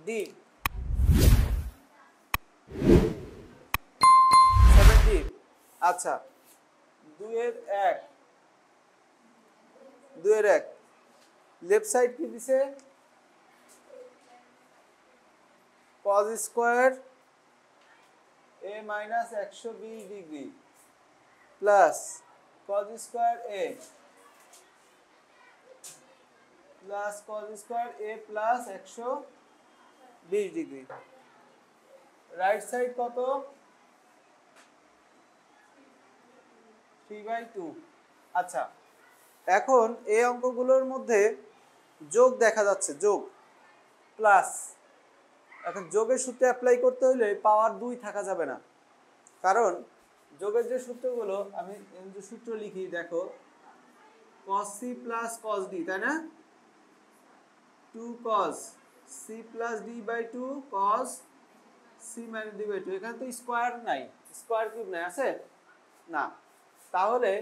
D 7D। আচ্ছা 2 এর 1 left side কি দিছে cos square a minus 120 degree plus cos square a plus cos square a plus 120 degree. Right side কত 3/2। আচ্ছা এখন এই অঙ্কগুলোর মধ্যে যোগ দেখা যাচ্ছে, যোগ প্লাস। এখন যোগের সূত্র অ্যাপ্লাই করতে হলে পাওয়ার 2 থাকা যাবে না, কারণ যোগের যে সূত্রগুলো আমি যে সূত্র লিখি দেখো cos c plus cos d, তাই না? 2 cos c plus d by 2 cos c minus d by 2। এখানে তো স্কোয়ার নাই, স্কোয়ার কিউব নাই, আছে না? তাহলে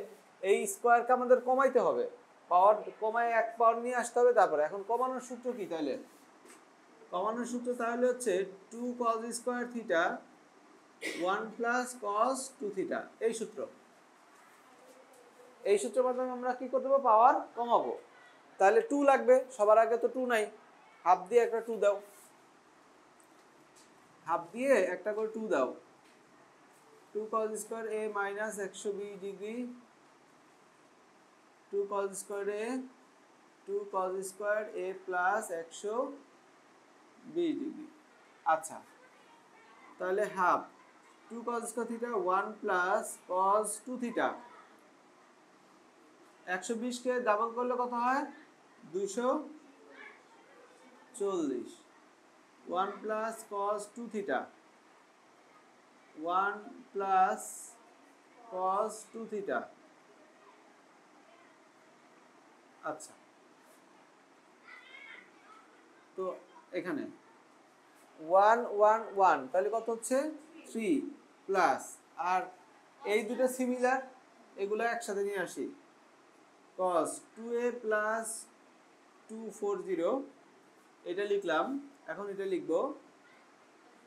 এই স্কোয়ারকে আমাদের কমাইতে হবে, পাওয়ার কমায় 1 পাওয়ার নিয়ে আসতে হবে। তারপরে এখন কমানোর সূত্র কি? তাহলে কমানোর সূত্র তাহলে হচ্ছে 2 cos square theta 1 plus cos 2 theta. এই সূত্র, এই সূত্রের মাধ্যমে আমরা কি করতে পারবো? পাওয়ার কমাবো। তাহলে 2 লাগবে, সবার আগে তো 2 নাই, হাফ দিয়ে একটা 2 দাও, হাফ দিয়ে একটা করে 2 দাও। 2 cos square a minus 120 degree 2 cos square a 2 cos square a plus 120 degree. আচ্ছা তাহলে half 2 cos square theta 1 plus cos 2 theta. 120 কে ডাবল করলে কত হয়? 240। 1 plus cos 2 theta 1 plus cos 2 theta. আচ্ছা তো এখানে 1 1 1 তাহলে কত হচ্ছে 3 প্লাস, আর এই দুটো সিমিলার, এগুলো একসাথে নিয়ে আসি। cos 2a প্লাস 240 এটা লিখলাম। এখন এটা লিখব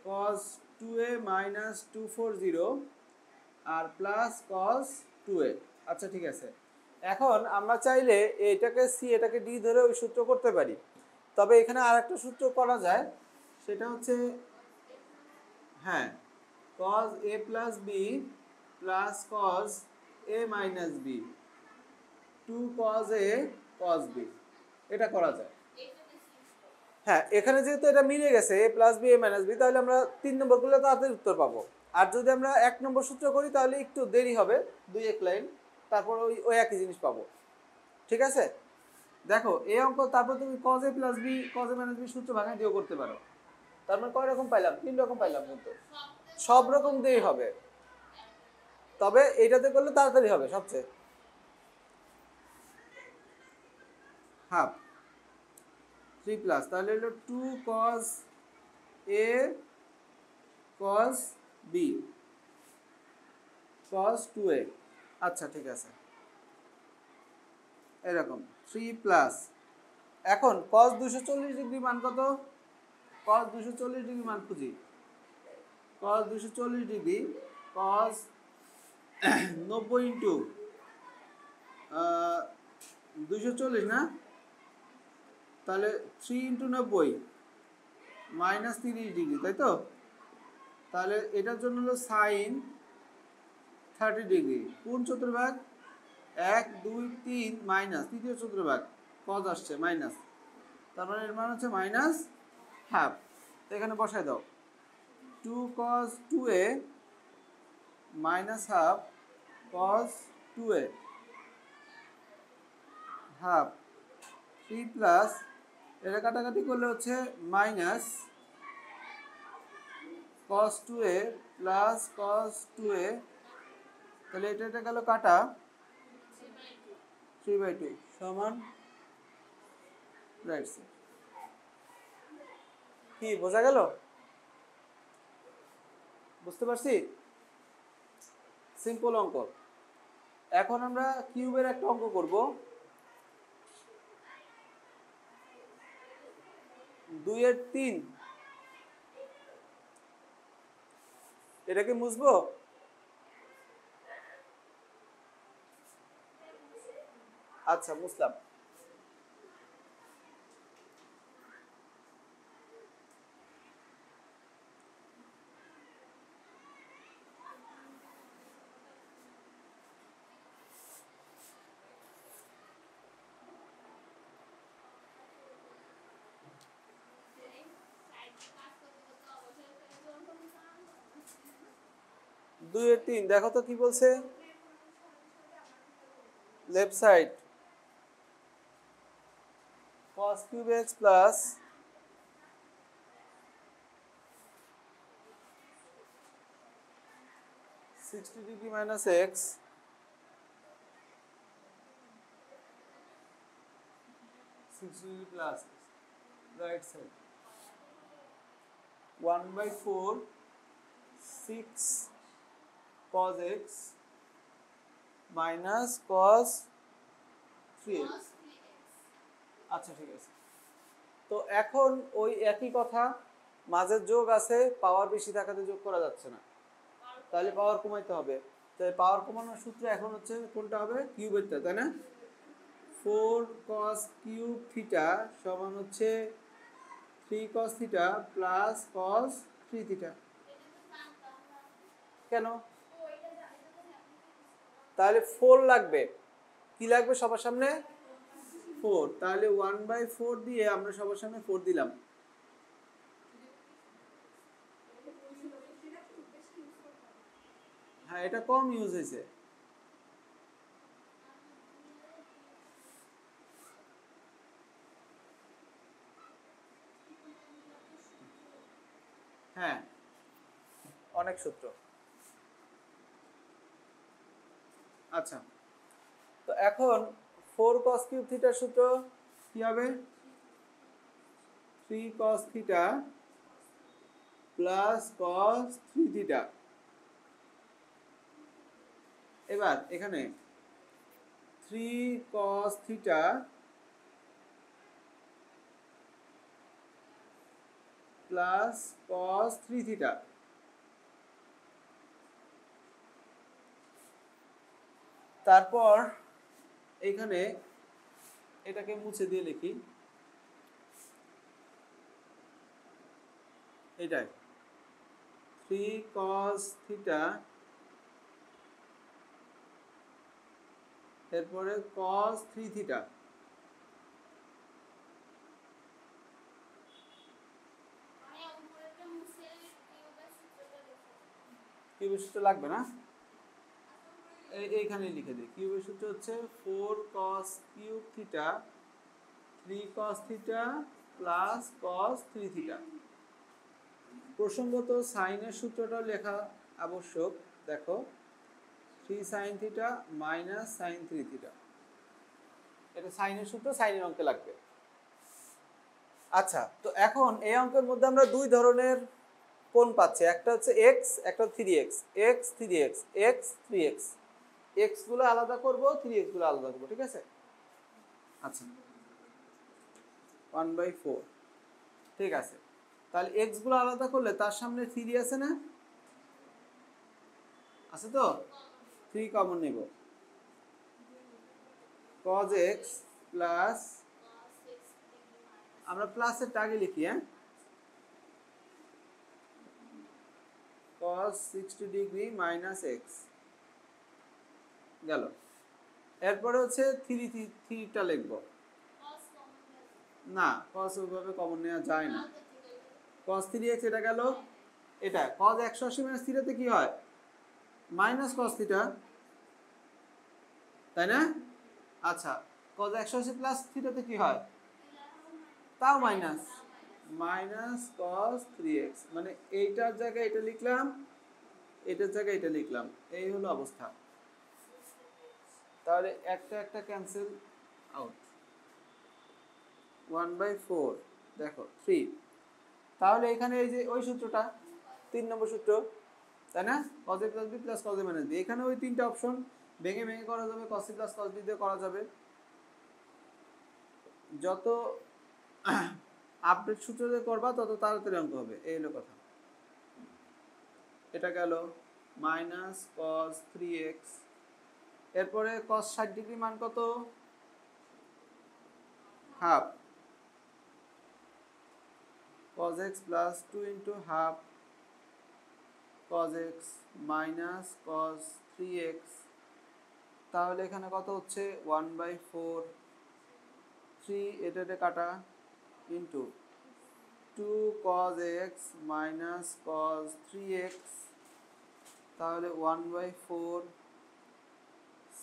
cos 2a মাইনাস 240 আর প্লাস cos 2a। আচ্ছা ঠিক আছে, এখন আমরা চাইলে এটাকে সি এটাকে ডি ধরে ওই সূত্র করতে পারি, তবে এখানে আরেকটা সূত্র করা যায়, সেটা হচ্ছে হ্যাঁ cos a plus b plus cos a minus b 2 cos a cos b, এটা করা যায়। হ্যাঁ এখানে যেহেতু এটা মিলে গেছে a plus b a minus b, তাহলে আমরা 3 নম্বর করলে তাড়াতাড়ি উত্তর পাবো। আর যদি আমরা 1 নম্বর সূত্র করি তাহলে একটু দেরি হবে, 2-1 লাইন, তারপর ওই একই জিনিস পাবো। ঠিক আছে, দেখো এই অঙ্ক তারপর তুমি cos a plus b cos a minus b সূত্র ভাঙায় দিয়েও করতে পারো। তার মানে কয় রকম পাইলাম? 3 রকম পাইলাম, কিন্তু সব রকম দিয়েই হবে, তবে এইটাতে করলে তাড়াতাড়ি হবে সবচেয়ে। হাফ 3 প্লাস, তাহলে হলো 2 cos a cos b cos 2a। আচ্ছা ঠিক আছে, এরকম 3 প্লাস। এখন cos 240 ডিগ্রি মান কত? cos 240 ডিগ্রি মান খুঁজি। cos 240 ডিগ্রি cos 90 ইন্টু 240 না, তাহলে 3 ইন্টু 90 মাইনাস 30 ডিগ্রি, তাই তো? তাহলে এটার জন্য হলো সাইন 30 ডিগ্রি কোন চতুর্ভাগ? 1 2 3 মাইনাস তৃতীয় চতুর্ভাগ cos আসছে মাইনাস, তার মানে এর মান হচ্ছে মাইনাস হাফ। এখানে বসাই দাও 2 cos 2a minus half cos 2a half 3 plus, এটা কাটাকাটি করলে হচ্ছে minus cos 2a plus cos 2a, তাহলে এটা গেল কাটা 3/2 সমান রাইট সাইড। কি বোঝা গেল? বুঝতে পারছি? সিম্পল অঙ্ক। এখন আমরা কিউবের একটা অঙ্ক করব। 2 এর 3 এটাকে মুছবো? আচ্ছা মুছলাম। দুইয়ের তিন দেখো তো কি বলছে। Left side cos cube x plus 60 degree minus x plus right side 1/4 6 cos x minus cos 3x। আচ্ছা ঠিক আছে। তো এখন ওই একই কথা, মাঝের যোগ আছে, পাওয়ার বেশি থাকাতে যোগ করা যাচ্ছে না, তাহলে পাওয়ার কমাইতে হবে। তাই পাওয়ার কমানোর সূত্র এখন হচ্ছে কোনটা হবে? কিউবেরটা, তাই না? 4 cos কিউব থিটা সমান হচ্ছে 3 cos theta plus cos 3 theta. কেন? তাহলে 4 লাগবে। কি লাগবে সবার সামনে? 4। তাহলে 1/4 দিয়ে আমরা সবার সামনে 4 দিলাম। হ্যাঁ, এটা কম ইউজ হয়েছে। হ্যাঁ, অনেক সূত্র। আচ্ছা, তো এখন 4 cos কিউব থিটার সূত্র কি হবে? 3 cos theta plus cos 3 theta. এবার এখানে 3 cos theta plus cos 3 theta. তারপর এখানে এটাকে মুছে দিয়ে লিখি, এটাই 3 cos থিটা এরপরে cos 3 থিটা। কিউবের সূত্র লাগবে না, এইখানে লিখে দিই। কিউবের সূত্র হচ্ছে 4 cos cube theta 3 cos theta plus cos 3 theta. প্রসঙ্গত সাইনের সূত্রটাও লেখা আবশ্যক। দেখো 3 sin theta minus sin 3 theta, এটা সাইনের সূত্র, সাইনের অঙ্কে লাগবে। আচ্ছা, তো এখন এই অঙ্কের মধ্যে আমরা দুই ধরনের কোণ পাচ্ছি, একটা হচ্ছে x, একটা 3x। x 3x, x 3x, x গুলো আলাদা করব, 3x গুলো আলাদা করব, ঠিক আছে? আচ্ছা 1/4, ঠিক আছে। তাহলে x গুলো আলাদা করলে তার সামনে 3 আছে না? আছে তো? 3 কমন নেব। cos x প্লাস, আমরা প্লাসের আগে লিখি, হ্যাঁ, cos 60 ডিগ্রি মাইনাস x গেল। এরপরে হচ্ছে 3টা লিখব। না, cos ওইভাবে কমন নেওয়া যায় না। cos 3x এটা গেল, এটা cos 180 মাইনাস থিটাতে কি হয়? মাইনাস cos থিটা, তাই না? আচ্ছা, cos 180 প্লাস থিটাতে কি হয়? তাও মাইনাস, মাইনাস cos 3x। মানে এইটার জায়গায় এটা লিখলাম, এটার জায়গায় এটা লিখলাম, এই হলো অবস্থা। তাহলে একটা একটা ক্যান্সেল আউট, 1/4 দেখো 3। তাহলে এখানে এই যে ওই সূত্রটা 3 নম্বর সূত্র, তাই না? cos a plus b plus cos a minus b, এখানে ওই তিনটা অপশন ভেঙে ভেঙে করা যাবে, cos a plus cos b দিয়ে করা যাবে। যত আপডেট সূত্র দিয়ে করবা তত তাড়াতাড়ি অঙ্ক হবে, এই হলো কথা। এটা গেল মাইনাস কস 3x, এরপরে কস 60 ডিগ্রি মান কত, half cos x plus 2 into half cos x minus cos 3x, তাহলে এখানে কত হচ্ছে 1/4, 3 এটা কাটা into 2 cos x minus cos 3x, তাহলে 1/4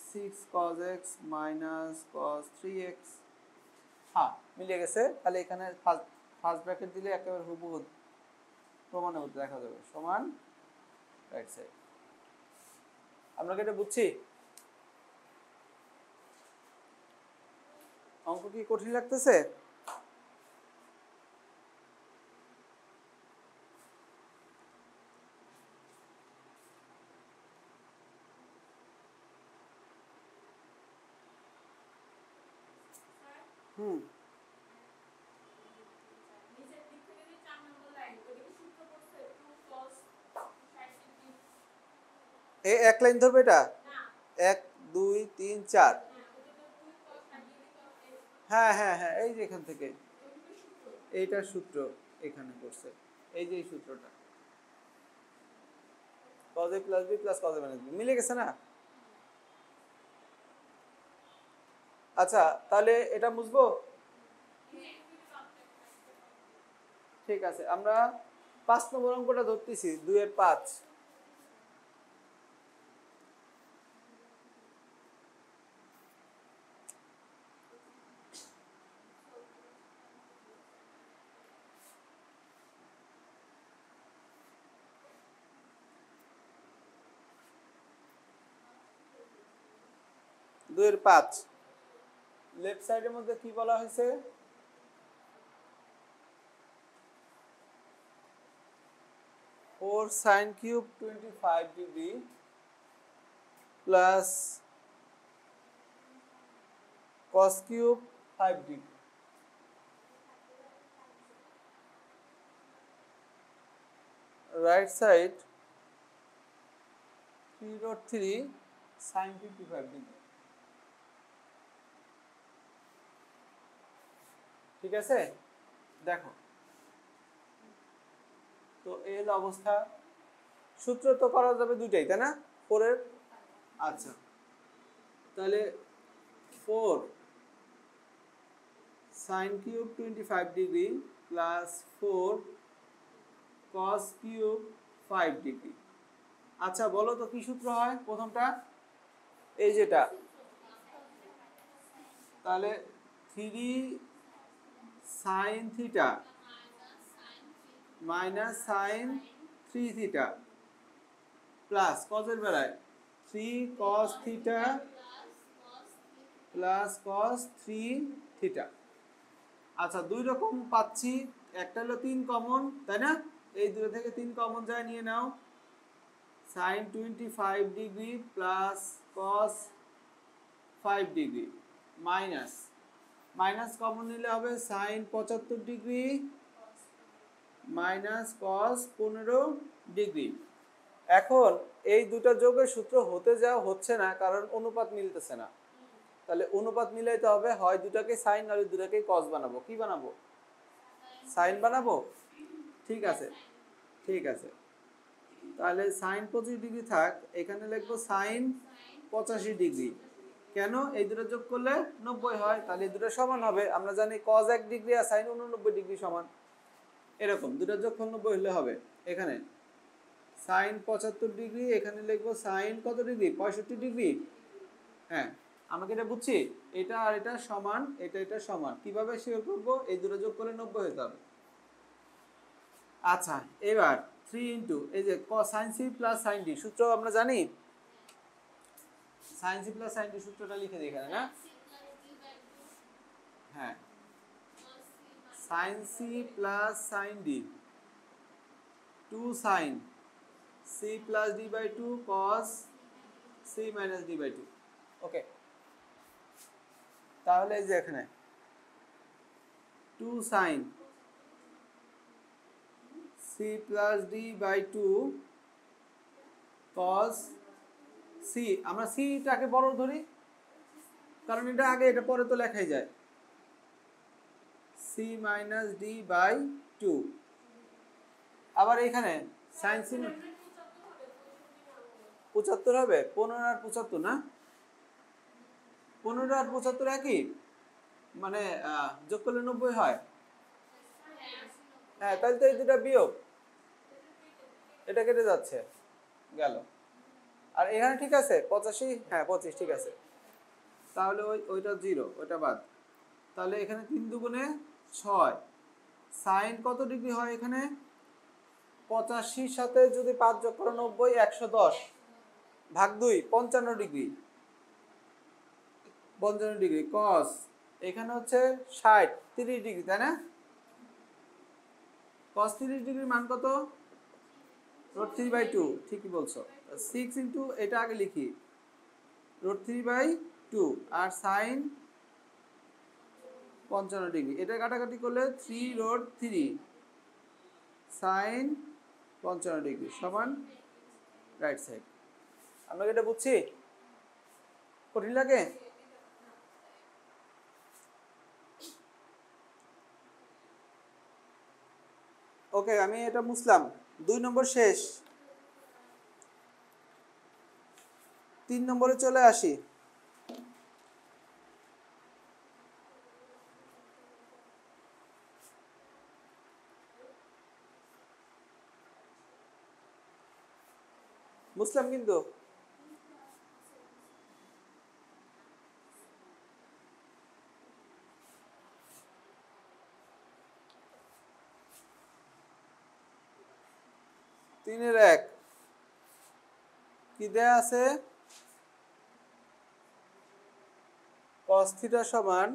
6 cos x minus cos 3x। হ্যাঁ মিলে গেছে। তাহলে এখানে ফার্স্ট ব্র্যাকেট দিলে একেবারে হুবহু প্রমাণের মতো দেখা যাবে, সমান রাইট সাইড। আমরা কি এটা বুঝছি? অঙ্ক কি কঠিন লাগতেছে? হুম, এই এক লাইন ধরবে এটা, 1 2 3 4, হ্যাঁ হ্যাঁ হ্যাঁ, এই যে এখান থেকে এইটার সূত্র এখানে করছে, এই যে এই সূত্রটা cos a plus b plus cos a minus b মিলে গেছে না? আচ্ছা তাহলে এটা বুঝবো, ঠিক আছে। আমরা 5 নম্বর অঙ্কটা ধরতেছি, 2 এর 5। দুইয়ের 5 লেফট সাইডের মধ্যে কি বলা হয়েছে, 4 sin cube 25 degree plus cos cube 5 degree, right side 3 sin 55 degree. ঠিক আছে, দেখো তো এর অবস্থা, সূত্র তো করা যাবে দুইটাই তাই না, 4 এর। আচ্ছা তাহলে 4 sin cube 25 degree plus 4 cos cube 5 degree. আচ্ছা বলো তো কি সূত্র হয় প্রথমটা, এই যেটা, তাহলে 3 sin theta minus sin 3 theta plus cos এর বেলায় 3 cos theta plus cos 3 theta. আচ্ছা দুই রকম পাচ্ছি, একটা হলো 3 কমন তাই না, এই দুটো থেকে 3 কমন যায় নিয়ে নাও, sin 25 degree plus cos 5 degree minus minus common নিলে হবে sin 75 degree minus cos 15 degree. এখন এই দুটো যোগের সূত্র হতে যাওয়া হচ্ছে না, কারণ অনুপাত মিলতেছে না। তাহলে অনুপাত মিলাইতে হবে, হয় দুটাকে সাইন আর দুটাকে cos বানাবো। কি বানাবো? সাইন বানাবো। ঠিক আছে ঠিক আছে, তাহলে সাইন 25 ডিগ্রি থাক, এখানে লিখবো সাইন 85 ডিগ্রি। কেন? এই দুটো যোগ করলে 90 হয়, তাহলে এই দুটো সমান হবে। আমরা জানি cos 1 ডিগ্রি আর সাইন 89 ডিগ্রি সমান, এরকম দুটো যোগফল 90 হলে হবে। এখানে সাইন 75 ডিগ্রি, এখানে লিখবো সাইন কত ডিগ্রি, 65 ডিগ্রি। হ্যাঁ আমরা কি এটা বুঝছি, এটা আর এটা সমান, এটা এটা সমান, কিভাবে শিওর করব, এই দুটো যোগ করলে 90 হতে হবে। আচ্ছা এবার 3 ইন্টু এই যে sin c plus sin d, সূত্র আমরা জানি, sin c plus sin d সূত্রটা লিখে দিই এখানে না। হ্যাঁ sin c plus sin d 2 sin c plus d by 2 cos c minus d by 2। Okay, তাহলে এই যে এখানে 2 sin c plus d by 2 cos c, আমরা c টাকে বড় ধরি কারণ এটা আগে এটা পরে তো লেখাই যায়, c minus d by 2। আবার এখানে sin c 75 হবে, 15 আর 75 না, 15 আর 75 একই, মানে যোগ করলে 90 হয়। হ্যাঁ, তাহলে তো এই দুটা বিয়োগ, এটা কেটে যাচ্ছে, গেল। আর এখানে ঠিক আছে 85, হ্যাঁ 25 ঠিক আছে, তাহলে ওইটা 0, ওইটা বাদ। তাহলে এখানে 3 দুগুণে 6, সাইন কত ডিগ্রি হয় এখানে, 85 সাথে যদি 5 যোগ করো 90, 110 ভাগ 2, 55 ডিগ্রি, 55 ডিগ্রি। কস এখানে হচ্ছে 60, 30 ডিগ্রি, তাই না? কস 30 ডিগ্রির মান কত, √3/2, ঠিকই বলছো। 6 ইন্টু, এটা আগে লিখি, √3/2 আর সাইন 55 ডিগ্রি, এটা কাটাকাটি করলে 3√3 সাইন 55 ডিগ্রি সমান রাইট সাইড। আমরা এটা বুঝছি, কঠিন লাগে? ওকে, আমি এটা মুছলাম। 2 নম্বর শেষ, 3 নম্বরে চলে আসি। মুছলাম কিন্তু, তিনের 1 কি দেয়া আছে, cos থিটা সমান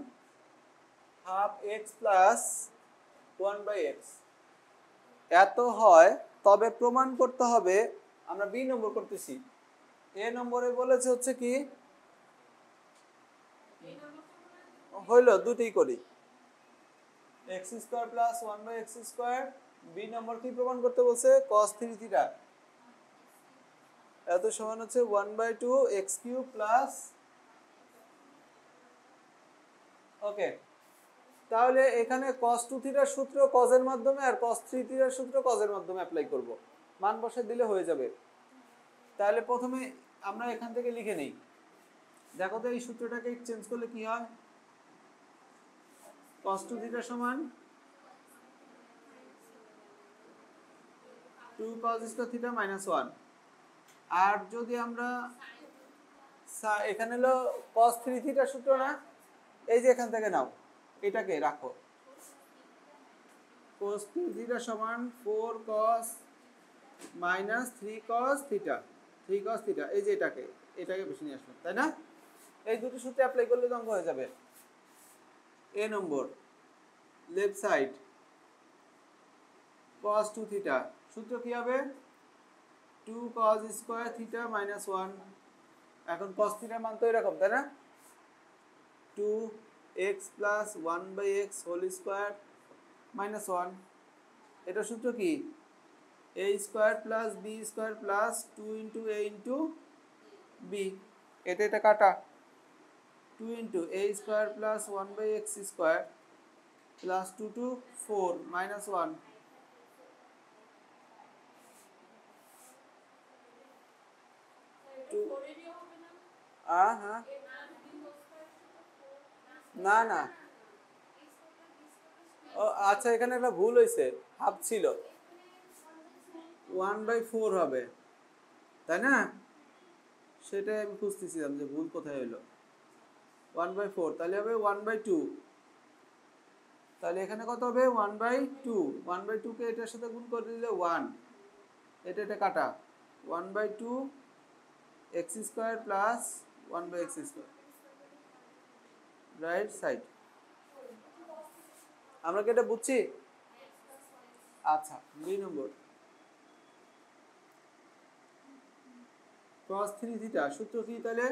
হাফ এক্স প্লাস 1/x। এত হয়, তবে প্রমাণ করতে হবে, আমরা বি নম্বর করতেছি, এ নম্বরে বলেছে হচ্ছে কি, হইল দুটোই করি, x² প্লাস 1/x²। বি নম্বর কি প্রমাণ করতে বলছে, cos 3 থিটা এত সমান হচ্ছে 1/2x³ প্লাস, ওকে। তাহলে এখানে cos 2 থিটার সূত্র cos এর মাধ্যমে আর cos 3 থিটার সূত্র cos এর মাধ্যমে অ্যাপ্লাই করব, মান বসে দিলে হয়ে যাবে। তাহলে প্রথমে আমরা এখান থেকে লিখে নেই, দেখো তো এই সূত্রটাকে চেঞ্জ করলে কি হয়, cos 2 থিটা সমান 2 cos² থিটা মাইনাস 1। আর যদি আমরা এখানে হলো cos 3 থিটার সূত্র না, এই যে এখান থেকে নাও, এটাকে রাখো, cos 2 থিটা সমান 4 cos minus 3 cos theta, 3 cos theta, এই যে এটাকে বেশি নিয়ে আসলাম, তাই না? এই দুটো সূত্র অ্যাপ্লাই করলে অঙ্ক হয়ে যাবে। এ নম্বর লেফট সাইড cos 2 থিটা, সূত্র কি হবে, 2 cos² থিটা মাইনাস 1। এখন cos থিটার মান তো এরকম, তাই না, 2x প্লাস 1/x² মাইনাস 1। এটা সূত্র কি, a² plus b² plus 2 into a into b। এটা কাটা, 2 ইন্টু a² plus 1/x² plus 2 to 4 minus 1। হ্যাঁ, না না, ও আচ্ছা, এখানে একটা ভুল হয়েছে, হাফ ছিল, 1/4 হবে, তাই না? সেটাই আমি খুঁজতেছিলাম যে ভুল কোথায় হলো, 1/4 তাহলে হবে 1/2। তাহলে এখানে কত হবে, 1/2। 1/2 কে এটার সাথে গুণ করে দিলে 1, এটা কাটা, 1/2 x² plus 1/x², right side. আমরা কি এটা বুঝছি? আচ্ছা, 2 নম্বর cos 3 থিটা সূত্র কি তাহলে,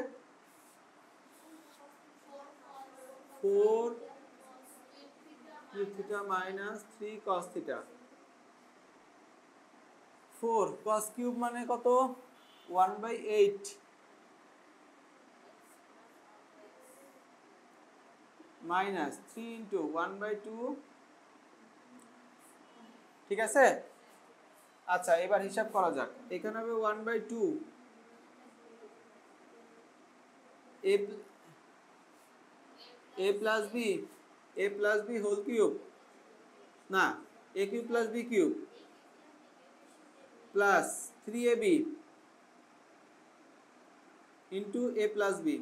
4 theta minus 3 cos theta. 4 cos cube মানে কত, 1/8 মাইনাস 3 ইন্টু 1/2, ঠিক আছে। আচ্ছা এবার হিসাব করা যাক, এখানে হবে 1/2 a plus b whole cube, না a cube plus b cube plus 3ab into a plus b,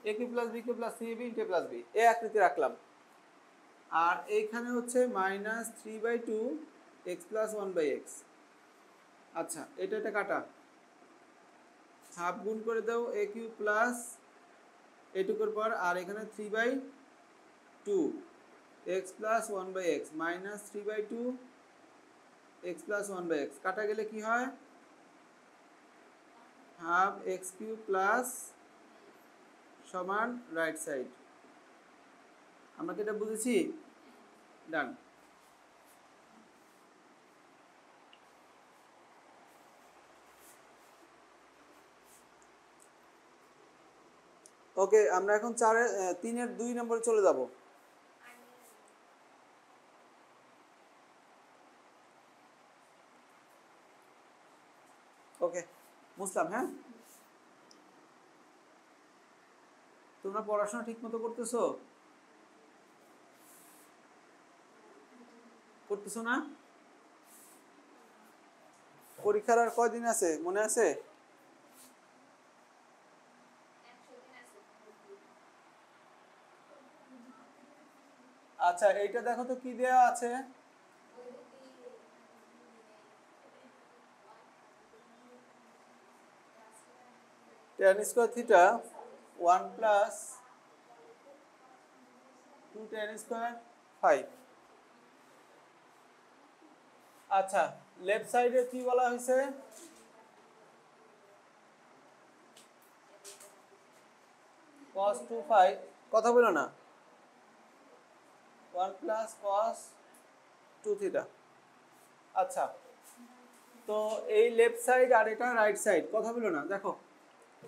a cube plus b cube plus 3ab into a plus b, এই আকৃতি রাখলাম। আর এইখানে হচ্ছে মাইনাস 3/2 x প্লাস 1/x। আচ্ছা এটা কাটা, half গুণ করে দাও a কিউব প্লাস এটুকুর পর, আর এখানে 3/2 x plus 1/x minus 3/2 x plus 1/x, কাটা গেলে কি হয়, হাফ x কিউব প্লাস সমান রাইট সাইড। আমরা কি এটা বুঝেছি? ডান। ওকে, আমরা এখন 3-এর 2 নম্বরে চলে যাব। ওকে বুঝলাম, হ্যাঁ তোমরা পড়াশোনা ঠিক মতো করতেছো না? পরীক্ষার আর কয়দিন আছে মনে আছে? আচ্ছা এইটা দেখো তো কি দেয়া আছে, tan square theta 1 plus 2 tan square 5। আচ্ছা লেফট সাইডে কি বলা হয়েছে, cos 2 5, কথা বলো না, 1 প্লাস cos 2 থিটা। আচ্ছা তো এই লেফট সাইড আর এটা রাইট সাইড, কথা বলো না। দেখো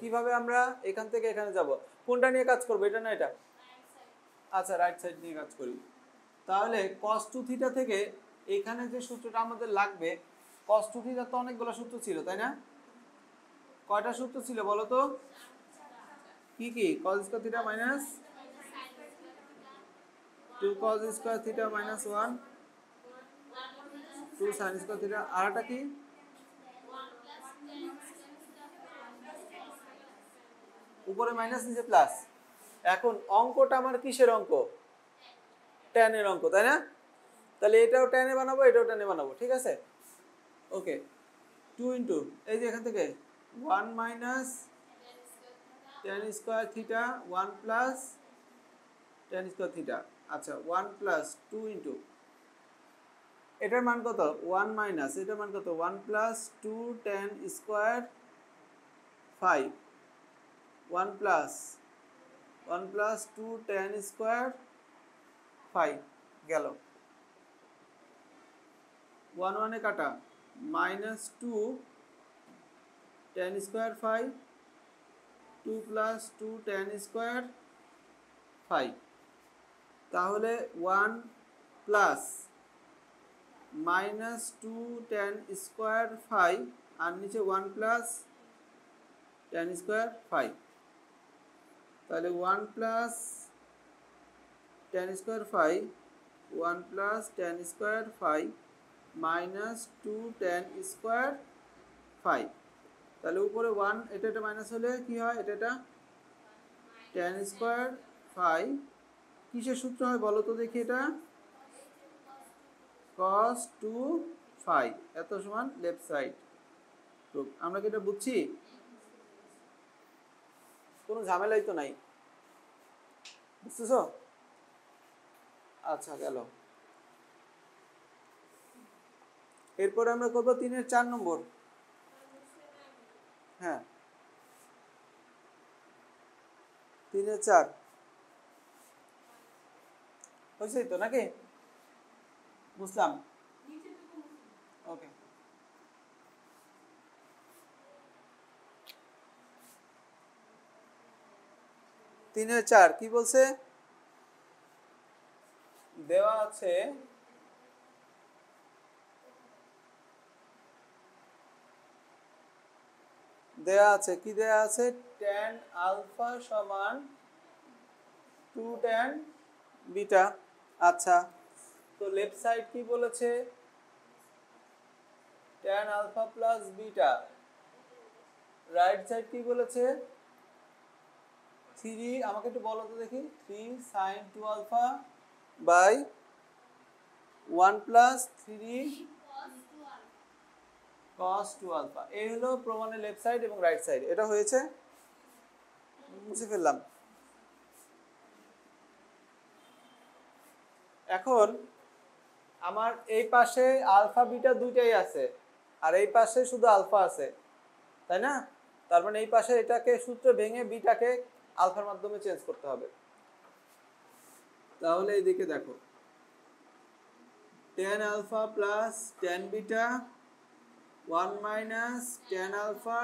কিভাবে আমরা এখান থেকে এখানে যাব, কোনটা নিয়ে কাজ করব, এটা না এটা? আচ্ছা রাইট সাইড নিয়ে কাজ করি। তাহলে cos 2 থিটা থেকে এখানে যে সূত্রটা আমাদের লাগবে, cos 2 থিটা তো অনেকগুলো সূত্র ছিল তাই না? কয়টা সূত্র ছিল বলো তো? কি cos square theta minus 2 cos square theta minus 1 2 sin square theta, আর এটা কি উপরে মাইনাস নিচে প্লাস। এখন অঙ্কটা আমার কিসের অঙ্ক? tan এর অঙ্ক তাই না? তাহলে এটাও tan এ বানাবো, এটাও tan এ বানাবো, ঠিক আছে। ওকে 2 ইনটু এই যে এখান থেকে 1 minus tan square theta 1 plus tan square theta. আচ্ছা 1 প্লাস 2 ইনটু এটার মান কত 1 মাইনাস এটার মান কত 1 plus 2 tan square 5 1 plus 2 tan square 5 গেল, 1 1 এ কাটা, minus 2 tan square 5 2 plus 2 tan square 5, তাহলে 1 প্লাস মাইনাস 2 tan স্কয়ার 5 আর নিচে 1 প্লাস tan স্কয়ার 5, তাহলে 1 plus tan square 5 1 plus tan square 5 minus 2 tan square 5, তাহলে উপরে 1 এটা মাইনাস হলে কি হয়, এটা tan স্কয়ার 5 কিসের সূত্র হয় বলো তো দেখি, এটা cos 2 5 এত সমান লেফট সাইড। তো আমরা কি এটা বুঝছি? কোনো ঝামেলাই তো নাই, বুঝতেছো? আচ্ছা গেল। এরপরে আমরা করবো 3-এর 4 নম্বর। হ্যাঁ 3-এর 4 হয়েছে তো নাকি? বুঝলাম। ওকে 3 4 কি বলছে দেওয়া আছে কি দেয়া আছে tan আলফা সমান 2 tan বিটা আচ্ছা তো লেফট সাইড কি বলেছে tan alpha plus beta right side কি বলেছে 3 আমাকে একটু বলো তো দেখি 3 sin 2 alpha by 1 plus 3 cos 2 alpha এই হলো প্রমাণের লেফট সাইড এবং রাইট সাইড এটা হয়েছে মুছে ফেললাম এখন আমার এই পাশে আলফা বিটা দুইটাই আছে আর এই পাশে শুধু আলফা আছে তাই না তার মানে এই পাশে এটাকে সূত্র ভেঙে বিটাকে আলফার মাধ্যমে চেঞ্জ করতে হবে তাহলে এইদিকে দেখো tan alpha plus tan beta 1 minus tan alpha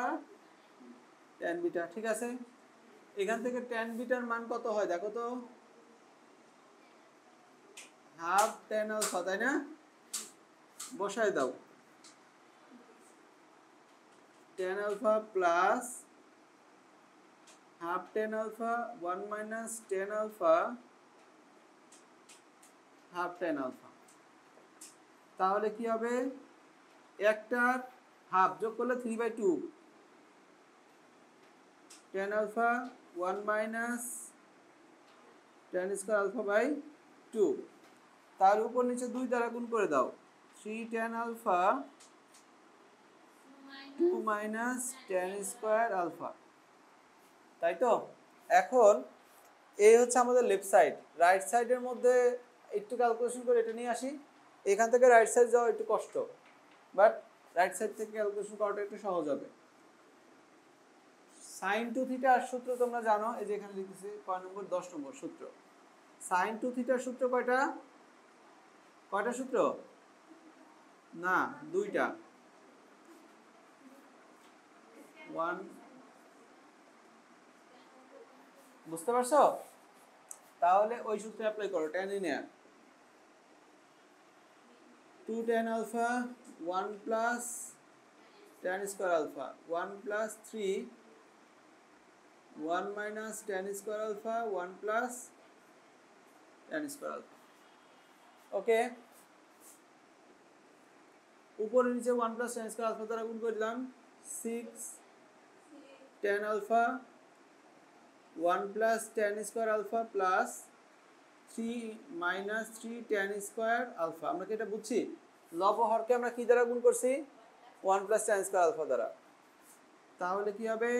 tan beta ঠিক আছে এখান থেকে tan বিটার মান কত হয় দেখো তো হাফ tan আলফা তাই না বসায় দাও tan alpha plus half tan alpha 1 minus tan alpha half tan alpha তাহলে কি হবে একটার হাফ যোগ করলে 3/2 tan alpha 1 minus tan square alpha by 2 তার উপর নিচে 2 দ্বারা গুণ করে দাও 3 tan alpha 2 minus tan square alpha তাই তো এখন এই হচ্ছে আমাদের লেফট সাইড রাইট সাইডের মধ্যে একটু ক্যালকুলেশন করে এটা নিয়ে আসি এখান থেকে রাইট সাইড যাওয়া একটু কষ্ট বাট রাইট সাইড থেকে ক্যালকুলেশন করাটা একটু সহজ হবে sin 2 থিটার সূত্র তোমরা জানো এই যে এখানে লিখেছি কয় নম্বর 10 নম্বর সূত্র sin 2 থিটার সূত্র কয়টা সূত্র না দুইটা 1 বুঝতে পারছো তাহলে ওই সূত্রে অ্যাপ্লাই করো tan linear 2 tan alpha 1 plus tan square alpha 1 plus 3 1 minus tan square alpha 1 plus tan square alpha ওকে উপরে নিচে 1 plus tan square alpha দ্বারা গুণ করলাম 6 tan alpha 1 plus tan square alpha plus 3 minus 3 tan square alpha আমরা কি এটা বুঝছি লব হরকে আমরা কি দ্বারা গুণ করছি 1 plus tan square alpha দ্বারা তাহলে কি হবে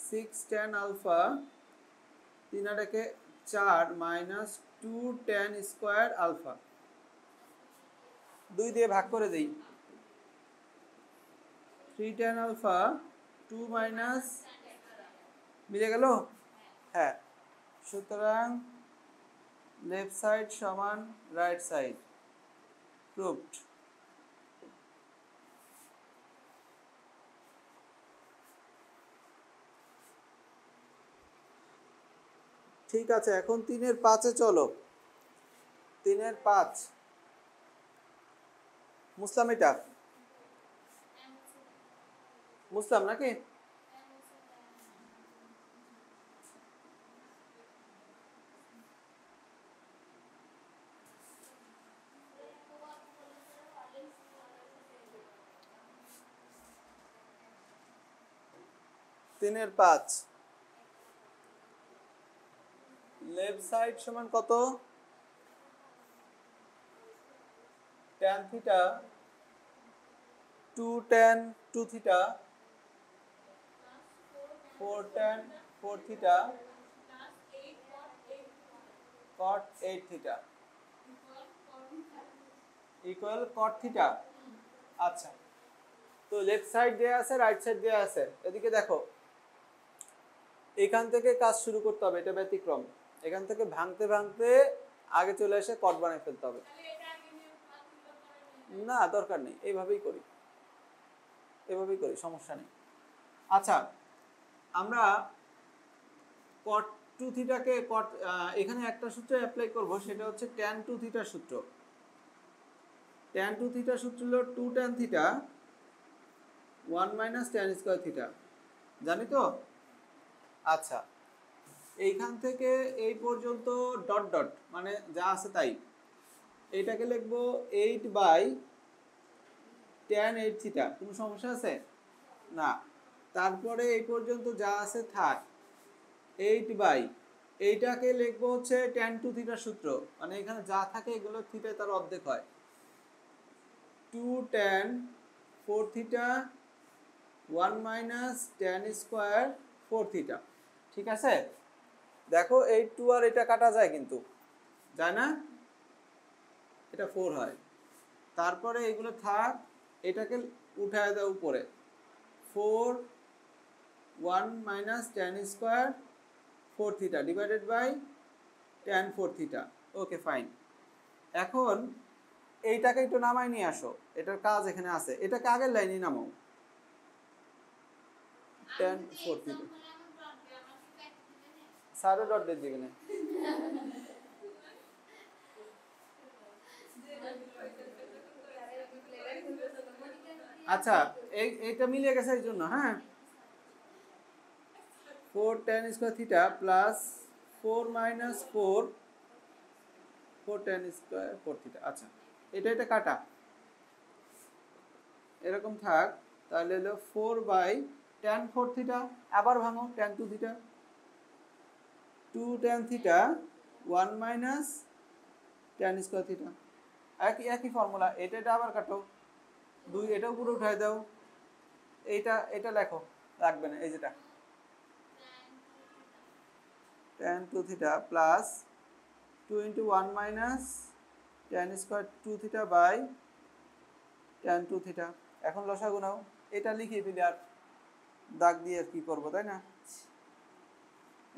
6 tan alpha 3 টাকে 4 minus 2 tan square alpha 2 দিয়ে ভাগ করে দেই 3 tan alpha 2 minus মিলে গেল হ্যাঁ সুতরাং লেফট সাইড সমান রাইট সাইড প্রুভড ঠিক আছে এখন 3 এর 5 এ চলো 3 এর 5 মুসলাম এটা মুসলাম নাকি তিনের 5 লেফট সাইড সমান কত tan theta 2 tan 2 theta 4 tan 4 theta cot 8 theta equal cot theta আচ্ছা তো লেফট সাইড দেয়া আছে রাইট সাইড দেয়া আছে এদিকে দেখো এখান থেকে কাজ শুরু করতে হবে এটা ব্যতিক্রম এখান থেকে ভাঙতে ভাঙতে আগে চলে এসে কট বানাই ফেলতে হবে না দরকার নেই এইভাবেই করি সমস্যা নেই আচ্ছা আমরা কট টু থিটাকে এখানে একটা সূত্র অ্যাপ্লাই করব, সেটা হচ্ছে ট্যান টু থিটার সূত্র। ট্যান টু থিটার সূত্র হলো 2 tan theta 1 minus tan square theta, জানি তো? আচ্ছা, এইখান থেকে এই পর্যন্ত ডট ডট মানে যা আছে তাই, এইটাকে লিখবো 8 বাই ট্যান 8 থিটা। কোনো সমস্যা আছে? না। তারপরে এই পর্যন্ত যা আছে থাক, 8 বাই এইটাকে লিখবো হচ্ছে ট্যান টু থিটার সূত্র, মানে এখানে যা থাকে এগুলো থিটা তার অর্ধেক হয়, 2 tan 4 theta 1 minus tan square 4 theta. ঠিক আছে? দেখো এই 2 আর এটা কাটা যায়, কিন্তু যায় না, এটা 4 হয়। তারপরে এগুলো থাক, এটাকে উঠায় দাও উপরে, 4 1 minus tan square 4 theta divided by tan 4 theta. Okay fine. এখন এইটাকে একটু নামায় নিয়ে আসো, এটার কাজ এখানে আছে, এটাকে আগের লাইনে নামাও, ট্যান 4 থিটা। সাড়ে ডট দিয়ে দিবে না। আচ্ছা, এইটা মিলে গেছে এই জন্য, হ্যাঁ, 4 tan square theta plus 4 minus 4 tan square 4 theta. আচ্ছা, এটা কাটা এরকম থাক, তাহলে হলো 4 বাই tan 4 থিটা, আবার ভাঙো tan 2 theta, 2 tan theta 1 minus tan square theta. একই ফর্মুলা, এটা আবার কাটো, 2 এটাও পুরো উঠাই দাও, এটা লেখো, রাখবে না, এই যেটা tan 2 theta plus 2 into 1 minus tan square 2 theta by tan 2 theta. এখন লসাগু নাও, এটা লিখে ফেলি, আর দাগ দিয়ে আর কি করবো, তাই না?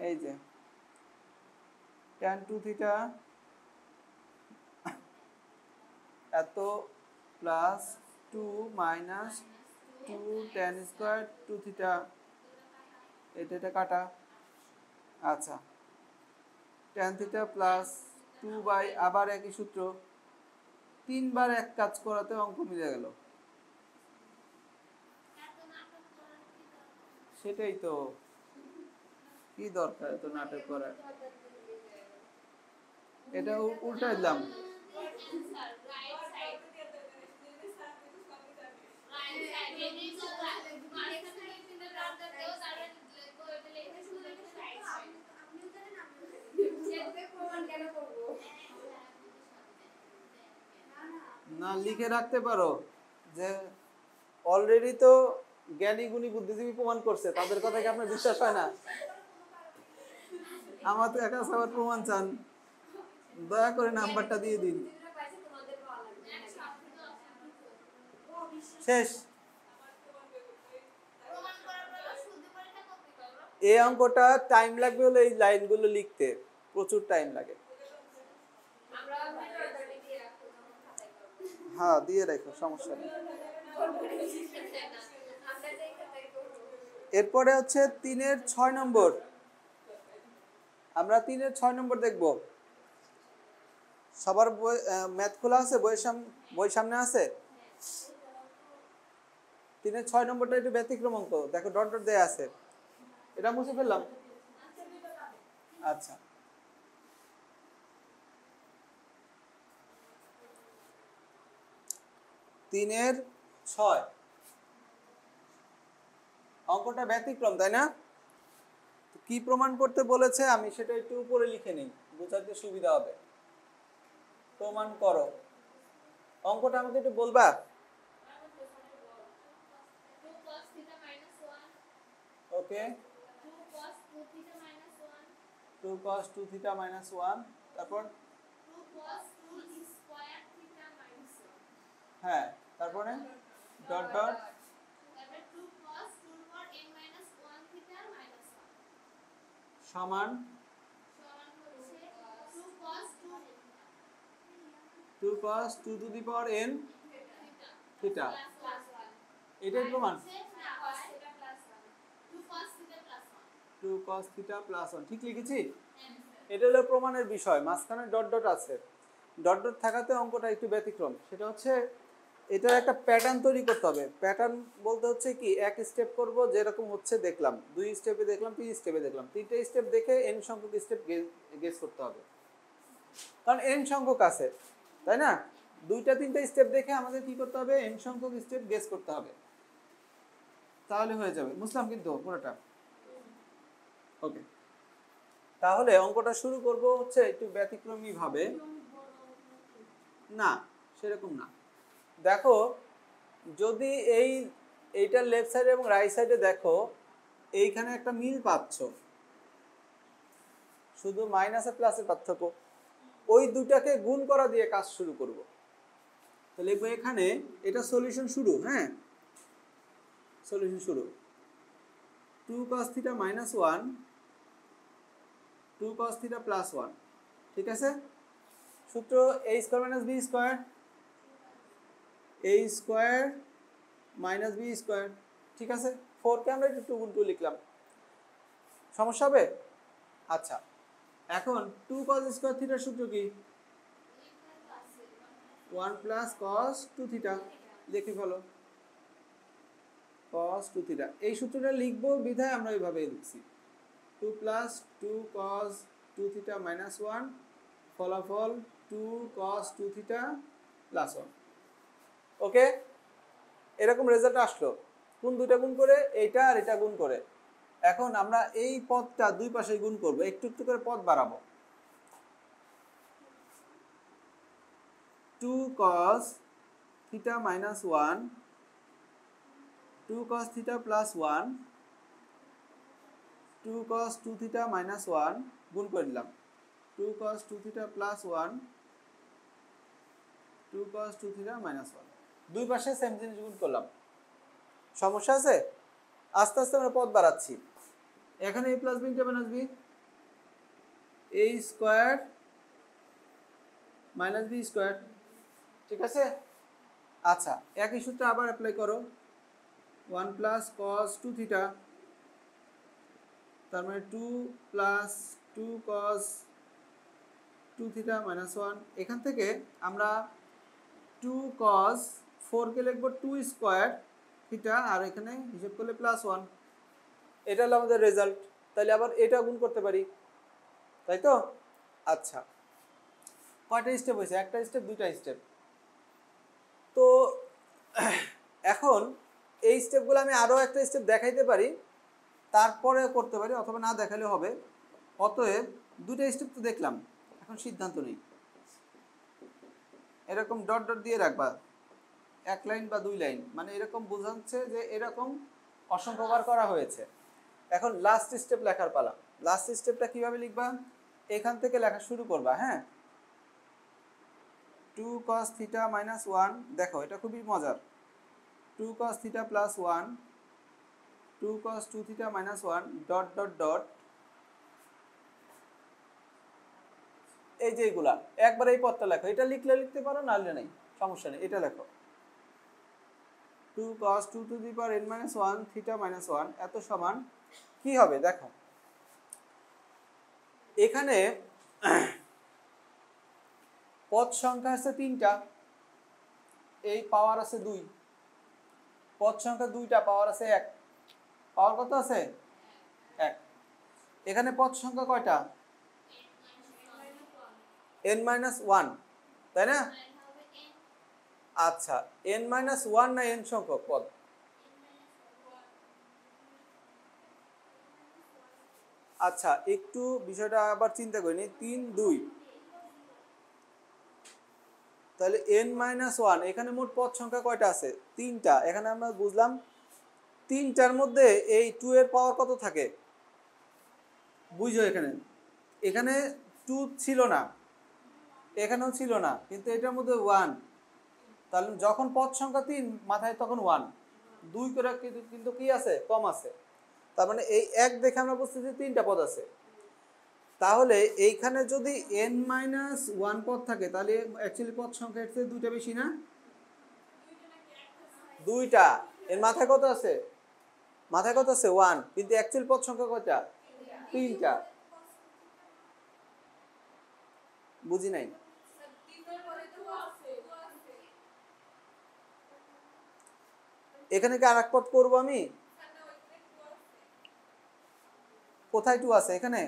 এই যে tan 2 থিটা এত plus 2 minus 2 tan square 2 theta, এটা কাটা। আচ্ছা, tan থিটা প্লাস 2 বাই আবার একই সূত্র, 3 বার এক কাজ করাতে অঙ্ক মিলে গেল। সেটাই তো, কি দরকার এত নাটক করার, এটা উল্টাই দিলাম। না, লিখে রাখতে পারো যে অলরেডি তো জ্ঞানী গুণী বুদ্ধিজীবী প্রমাণ করছে, তাদের কথা কি আপনার বিশ্বাস হয় না? আমার তো একা সবার প্রমাণ চান, দয়া করে নাম্বারটা দিয়ে দিন। শেষ। এই অঙ্কটা টাইম লাগবে হলো এই লাইনগুলো লিখতে, প্রচুর টাইম লাগে। হ্যাঁ, দিয়ে রাখো, সমস্যা নেই। এরপরে হচ্ছে 3-এর 6 নম্বর, আমরা 3-এর 6 নম্বর দেখব। সবার ম্যাথ খোলা আছে? বই সামনে আছে? 3-এর 6 নম্বরটা একটু ব্যতিক্রম অঙ্ক, দেখো ডট ডট দেয়া আছে, এটা মুছে ফেললাম। আচ্ছা, তিনের 6 অঙ্কটা ব্যতিক্রম, তাই না? কি প্রমাণ করতে বলেছে আমি সেটা একটু উপরে লিখে নিই, বোঝাতে সুবিধা হবে। প্রমাণ করো, অঙ্কটা আমাকে একটু বলবা? ওকে, 2 cos 2 থিটা মাইনাস 1, তারপর 2 cos 2 স্কয়ার থিটা মাইনাস 1, হ্যাঁ, তারপরে ডট ডট, তারপর 2 cos 2 এর পর n মাইনাস 1 থিটা মাইনাস 1 সমান হচ্ছে 2 cos 2 to the power n থিটা। প্লাস 1, এটাই প্রমাণ। 2 cos theta plus 1, 2 cos theta plus 1। 2 cos θ plus 1 ঠিক লিখেছি? এটা হলো প্রমাণের বিষয়, মাঝখানে ডট ডট আছে। ডট ডট থাকাতে অঙ্কটা একটু ব্যতিক্রম, সেটা হচ্ছে এটার একটা প্যাটার্ন তৈরি করতে হবে। প্যাটার্ন বলতে হচ্ছে কি, এক স্টেপ করব যেরকম হচ্ছে দেখলাম, 2 স্টেপে দেখলাম, 3 স্টেপে দেখলাম, 3টে স্টেপ দেখে n সংখ্যক স্টেপ গেস করতে হবে, কারণ n সংখ্যক আছে, তাই না? 2টা 3টা স্টেপ দেখে আমাদের কি করতে হবে, n সংখ্যক স্টেপ গেস করতে হবে, তাহলে হয়ে যাবে। বুঝলাম কিন্তু পুরোটা? ওকে, তাহলে অঙ্কটা শুরু করব হচ্ছে একটু ব্যতিক্রমী ভাবে। না, সেরকম না। দেখো, যদি এইটার লেফট সাইডে এবং রাইট সাইডে দেখো, এইখানে একটা মিল পাচ্ছ, শুধু মাইনাস আর প্লাসের পার্থক্য, ওই দুটাকে গুণ করা দিয়ে কাজ শুরু করব। তো লিখবো এখানে, এটা সলিউশন শুরু, হ্যাঁ, সলিউশন শুরু, 2 cos θ minus 1, 2 cos θ plus 1, ঠিক আছে? সূত্র a square minus b square, a square minus b square, ঠিক আছে? 4 কে আমরা একটু গুণ করে লিখলাম, সমস্যা হবে? আচ্ছা, এখন 2 cos স্কয়ার থিটার সূত্র কি? 1 plus cos 2 θ, লিখে ফেলো, cos 2 θ। এই সূত্রটা লিখবো বিধায় আমরা এইভাবে লিখছি, 2 plus 2 cos 2 θ minus 1, ফলাফল 2 cos 2 θ plus 1। ওকে, এরকম রেজাল্ট আসলো। কোন দুইটা গুণ করে? এইটা আর এটা গুণ করে। এখন আমরা এই পদটা দুই পাশে গুণ করব, একটু একটু করে পদ বাড়াবো। 2 cos θ minus 1, 2 cos θ plus 1, 2 cos 2 θ minus 1 গুণ করে দিলাম, 2 cos 2 θ plus 1, 2 cos 2 θ minus 1, দুই পাশে সেম জিনিস গুণ করলাম। সমস্যা আছে? আস্তে আস্তে আমরা পদ বাড়াচ্ছি। এখানে a plus b into minus b, a square minus b square, ঠিক আছে? আচ্ছা, একই সূত্র আবার অ্যাপ্লাই করো, 1 প্লাস cos 2 θ, তার মানে 2 প্লাস 2 cos 2 θ মাইনাস 1। এখান থেকে আমরা 2 cos 4 কে লিখবো 2 স্কয়ার θ, আর এখানে হিসাব করলে প্লাস 1। এটা হলো আমাদের রেজাল্ট। তাহলে আবার এটা গুণ করতে পারি, তাই তো? আচ্ছা, কয়টা স্টেপ হয়েছে? একটা স্টেপ, দুইটা স্টেপ। তো এখন এই স্টেপগুলো আমি আরও একটা স্টেপ দেখাইতে পারি, তারপরে করতে পারি, অথবা না দেখালে হবে। অতএব দুটো স্টেপ তো দেখলাম, এখন সিদ্ধান্ত নেই। এরকম ডট ডট দিয়ে রাখবা, 1 লাইন বা 2 লাইন, মানে এরকম বোঝাচ্ছে যে এরকম অসংখ্যবার করা হয়েছে। এখন লাস্ট স্টেপ লেখার পালা। লাস্ট স্টেপটা কিভাবে লিখবা? এখান থেকে লেখা শুরু করবা, হ্যাঁ। 2 cos θ minus 1, দেখো এটা খুবই মজার, 2 cos θ plus 1, 2 cos 2 θ minus 1, dot dot dot, এই যে এইগুলা একবার এই পদটা লেখো। এটা লিখলে লিখতে পারো, না লিখলে নাই, সমস্যা নেই, এটা লেখো। 2 cos 2 to the power n minus 1 θ minus 1 এত সমান কি হবে? দেখো এখানে পদ সংখ্যা আছে 3টা, এই পাওয়ার আছে 2, পদ সংখ্যা 2টা, পাওয়ার আছে 1, পাওয়ার কত আছে? 1। এখানে পদ সংখ্যা কয়টা? n minus 1, তাই না? আচ্ছা, n minus 1 না n সংখ্যক পদ? আচ্ছা, একটু বিষয়টা আবার চিন্তা করিনি। 3 2, তাহলে n minus 1, এখানে মোট পদ সংখ্যা কয়টা আছে? 3টা। এখানে আমরা বুঝলাম 3টার মধ্যে এই 2 এর পাওয়ার কত থাকে বুঝো। এখানে 2 ছিল না, এখানেও ছিল না, কিন্তু এটার মধ্যে 1। তাহলে যখন পদ সংখ্যা 3 মাথায় তখন 1, 2 করে কিন্তু কি আছে? কম আছে। তার মানে এই 1 দেখে আমরা বুঝতেছি 3টা পদ আছে। তাহলে এইখানে যদি n minus 1 পদ থাকে, তাহলে অ্যাকচুয়ালি পদ সংখ্যা এর চেয়ে 2টা বেশি না? 2টা। এর মাথায় কত আছে? মাথায় কত আছে? 1, কিন্তু অ্যাকচুয়াল পদ সংখ্যা কয়টা? তিনটা। বুঝি নাই। এখানে কি আর এক পদ করবো আমি? কোথায় 2 আছে? এখানে?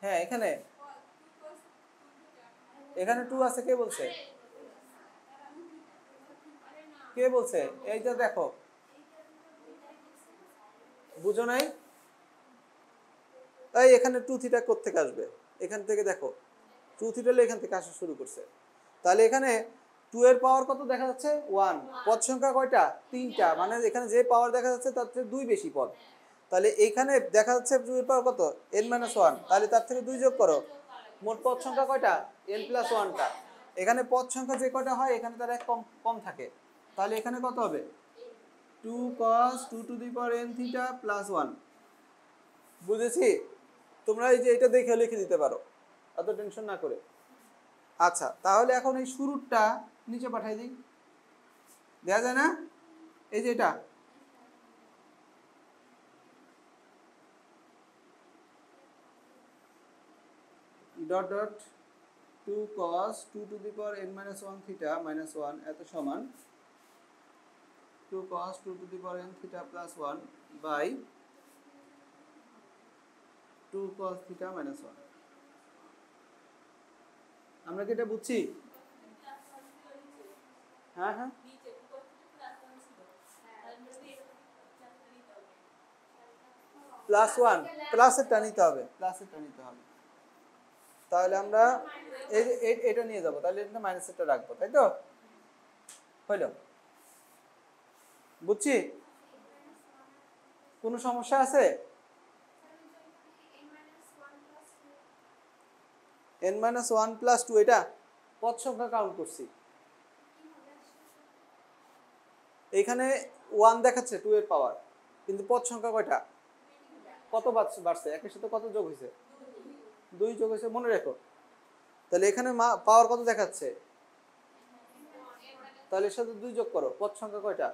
হ্যাঁ এখানে। এখানে 2 আছে, কে বলছে? কে বলছে? এইটা দেখো, বুঝো নাই? এই এখানে 2 থিটা কোত্থেকে আসবে? এখান থেকে দেখো, 2 থিটা হলে এখান থেকে আসা শুরু করছে। তাহলে এখানে 2 এর পাওয়ার কত দেখা যাচ্ছে? 1। পদ সংখ্যা কয়টা? 3টা। মানে এখানে যে পাওয়ার দেখা যাচ্ছে তার থেকে 2 বেশি পদ। তাহলে এইখানে দেখা যাচ্ছে 2 এর পাওয়ার কত? n-1। তাহলে তার থেকে 2 যোগ করো। মোট পদ সংখ্যা কয়টা? n+1টা। এখানে পদ সংখ্যা যে কয়টা হয় এখানে তার এক কম কম থাকে। তাহলে এখানে কত হবে? 2 cos 2n থিটা প্লাস 1। বুঝেছি? তোমরা এই যে এটা দেখে লিখে দিতে পারো, এত টেনশন না করে। আচ্ছা, তাহলে এখন এই শুরুটা নিচে পাঠাই দিই, দেয়া যায় না? এই যে এটা dot dot 2 cos 2n-1 theta minus 1 এত সমান 2 cos 2n theta plus 1 by 2 cos theta minus 1। আমরা কি এটা বুঝছি? হ্যাঁ হ্যাঁ, প্লাস 1, প্লাসেরটা নিতে হবে, প্লাসেরটা নিতে হবে। তাহলে আমরা এই যে এটা নিয়ে যাব, তাহলে এটা মাইনাসেরটা রাখবো, তাই তো? হইল? বুঝছি? কোনো সমস্যা আছে? n-1 প্লাস 2 এটা পদ সংখ্যা কাউন্ট করছি। এইখানে 1 দেখাচ্ছে 2 এর পাওয়ার, কিন্তু পদ সংখ্যা কয়টা? কত বাড়ছে? একের সাথে কত যোগ হয়েছে? 2 যোগ হয়েছে, মনে রেখো। তাহলে এখানে পাওয়ার কত দেখাচ্ছে? তাহলে এর সাথে 2 যোগ করো। পদ সংখ্যা কয়টা?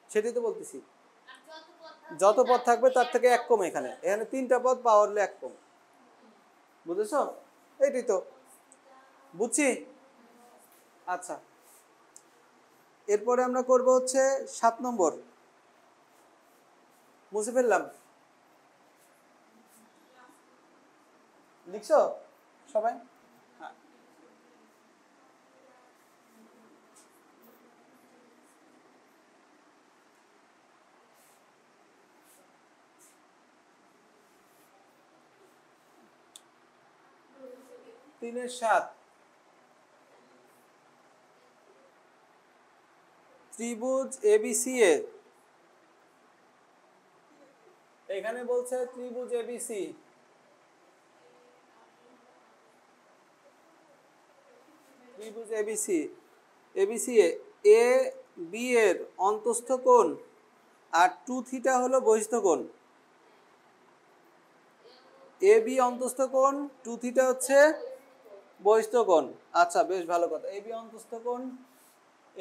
সেটাই তো বলতেছি। যত পদ থাকবে তার থেকে এক কম। এখানে 3টা পদ, পাওয়ার হলে এক কম। বুঝেছ? এইটাই তো বুঝছি। আচ্ছা, এরপরে আমরা করব হচ্ছে 7 নম্বর। মুছে ফেললাম, লিখছো সবাই? হ্যাঁ। তিনের 7 ত্রিভুজ এবিসি এ, এখানে বলছে ত্রিভুজ এবিসি, ত্রিভুজ এবিসি, এবিসি এ বি এর অন্তস্থ কোণ আর 2 থিটা হলো বহিস্থ কোণ। এ বি অন্তস্থ কোণ, 2 থিটা হচ্ছে বহিস্থ কোণ। আচ্ছা, বেশ ভালো কথা। এ বি অন্তস্থ কোণ,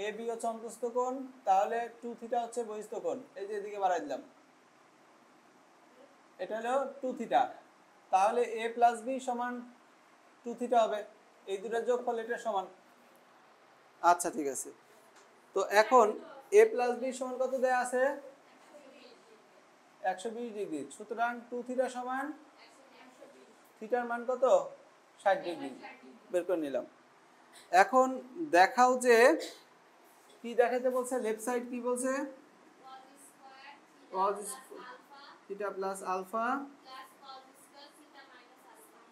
এ বি হচ্ছে অন্তস্থ কোণ, তাহলে 2 থিটা হচ্ছে বহিস্থ কোণ। এই যে এদিকে বাড়াই দিলাম, এটা হলো 2 থিটা। তাহলে a প্লাস বি সমান 2 থিটা হবে। এই দুটোর যোগফল এটা সমান। আচ্ছা ঠিক আছে। তো এখন a প্লাস বি সমান কত দেয়া আছে? 120 ডিগ্রি। সুতরাং 2 থিটা সমান থিটার মান কত? 60 ডিগ্রি বের করে নিলাম। এখন দেখাও যে কি দেখাতে বলছে, লেফট সাইড কি বলছে? cos theta plus alpha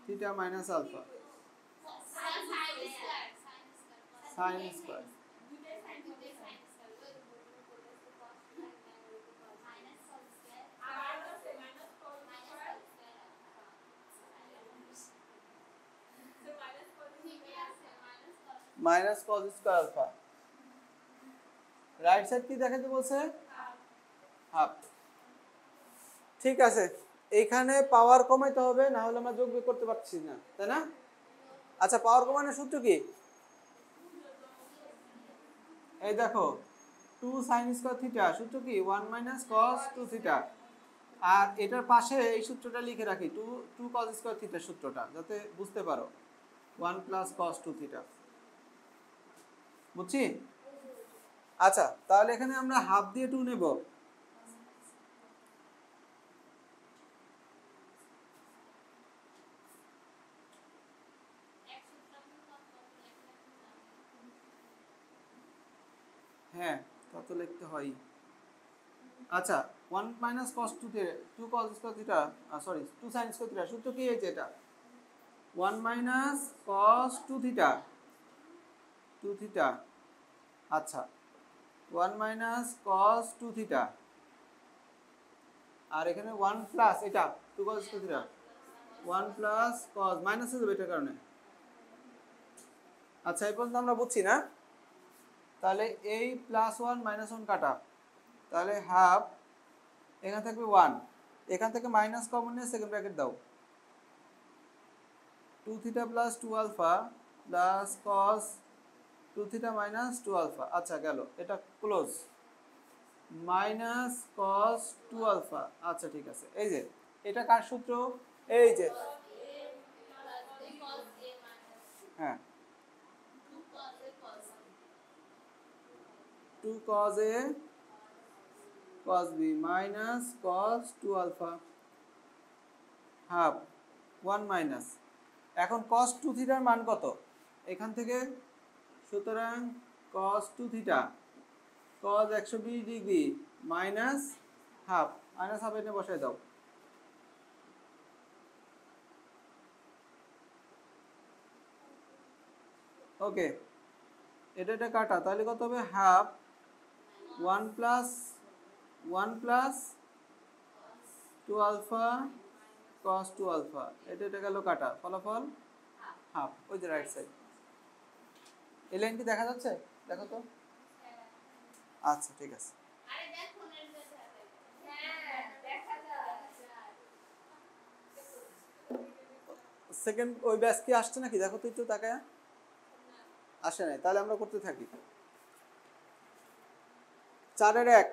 theta minus alpha sin square. Minus cos square alpha. Right side কি দেখাতে বলছে? হাফ। ঠিক আছে, এইখানে পাওয়ার কমাইতে হবে, না হলে আমরা যোগ বিয়োগ করতে পারছি না, তাই না? আচ্ছা, পাওয়ার কমানোর সূত্র কি? এই দেখো, 2 sin স্কয়ার থিটা সূত্র কি 1 মাইনাস cos 2 থিটা। আর এটার পাশে এই সূত্রটা লিখে রাখি 2 cos স্কয়ার থিটা সূত্রটা, যাতে বুঝতে পারো 1 প্লাস cos 2 থিটা। বুঝছি? আচ্ছা, তাহলে এখানে আমরা হাফ দিয়ে 2 নেব। হ্যাঁ, তা তো লিখতে হয়। আচ্ছা, 1 মাইনাস cos 2 তে 2 cos square theta, sorry 2 sin square theta সূত্র কি হয়েছে এটা? 1 মাইনাস cos 2 থিটা 2 থিটা। আচ্ছা, 1 মাইনাস cos 2 থিটা, আর এখানে 1 প্লাস এটা 2 cos square theta 1 plus cos minus হয়ে যাবে এটার কারণে। আচ্ছা, এই পর্যন্ত আমরা বুঝছি না? তাহলে এই প্লাস 1 মাইনাস 1 কাটা, তাহলে হাফ, এখানে থাকবে 1, এখান থেকে মাইনাস কমন নিয়ে সেকেন্ড ব্র্যাকেট দাও, 2 theta plus 2 alpha plus cos 2 theta minus 2 alpha. আচ্ছা, গেল, এটা ক্লোজ, মাইনাস cos 2 আলফা। আচ্ছা, ঠিক আছে। এই যে এটা কার সূত্র? এই যে, হ্যাঁ, 2 cos a cos b minus cos 2 alpha half 1 minus. এখন cos 2 থিটার মান কত এখান থেকে? সুতরাং cos 2 theta cos 120 degree minus half, minus half এনে বসায় দাও। ওকে, এটা কাটা, তাহলে কত হবে? Half 1 plus 2 alpha cos 2 alpha, এটা গেল কাটা, ফলাফল হাফ। ওই যে রাইট সাইড, এই লাইন কি দেখা যাচ্ছে? দেখো তো। আচ্ছা, ঠিক আছে। সেকেন্ড ওই ব্যাস কি আসছে নাকি দেখো তো একটু তাকায়। আসে নাই, তাহলে আমরা করতে থাকি। 4-এর 1,